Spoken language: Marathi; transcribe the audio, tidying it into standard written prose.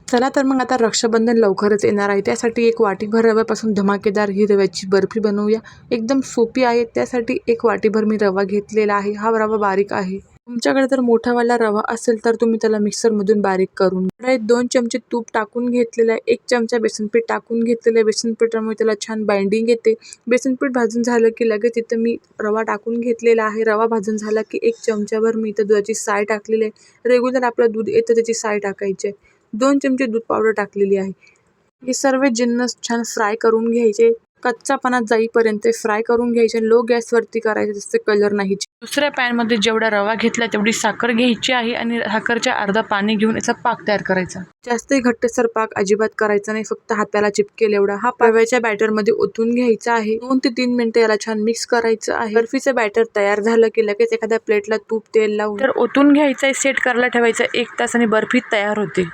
चला तर मग आता रक्षाबंधन लवकरच येणार आहे. त्यासाठी एक वाटीभर रव्यापासून धमाकेदार ही रव्याची बर्फी बनवूया. एकदम सोपी आहे. त्यासाठी एक वाटीभर मी रवा घेतलेला आहे. हा रवा बारीक आहे. तुमच्याकडे जर मोठावाला रवा असेल तर तुम्ही त्याला मिक्सरमधून बारीक करून कढईत 2 चमचे तूप टाकून घेतलेलं आहे. 1 चमचा बेसनपीठ टाकून घेतलेलं आहे. बेसनपीठामुळे त्याला छान बाइंडिंग येते. बेसनपीठ भाजून झालं की लगेच इथं मी रवा टाकून घेतलेला आहे. रवा भाजून झाला की 1 चमचाभर मी इथं दुधाची साय टाकलेली आहे. रेग्युलर आपलं दूध येतं त्याची साय टाकायची आहे. 2 चमचे दूध पावडर टाकलेली आहे. हे सर्व जिन्नस छान फ्राय करून घ्यायचे. कच्चापणा जाईपर्यंत फ्राय करून घ्यायचे. लो गॅसवरती करायचे, जास्त कलर नाही. दुसऱ्या पॅनमध्ये जेवढा रवा घेतला तेवढी साखर घ्यायची आहे आणि साखरच्या अर्धा पाणी घेऊन याचा पाक तयार करायचा. जास्तही घट्टसर पाक अजिबात करायचा नाही, फक्त हाताला चिपकेल एवढा. हा रव्याच्या बॅटरमध्ये ओतून घ्यायचा आहे. 2 ते 3 मिनिटं याला छान मिक्स करायचं आहे. बर्फीचं बॅटर तयार झालं की लगेच एखाद्या प्लेटला तूप तेल लावून तर ओतून घ्यायचं आहे. सेट करायला ठेवायचं 1 तास आणि बर्फी तयार होते.